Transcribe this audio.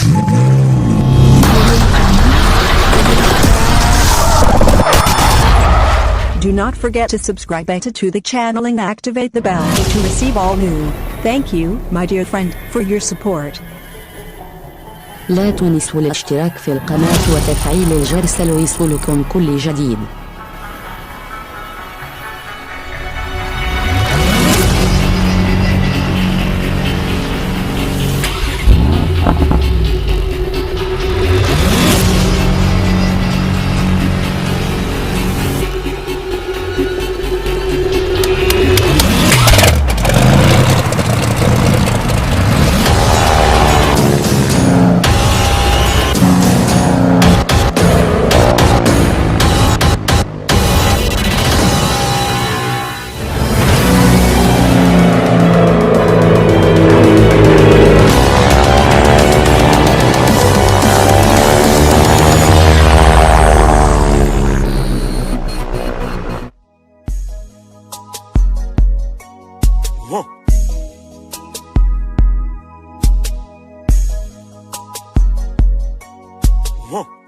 Do not forget to subscribe to the channel and activate the bell to receive all new. Thank you, my dear friend, for your support. لا تنسوا الاشتراك في القناة وتفعيل الجرس ليصلكم كل جديد. Huh.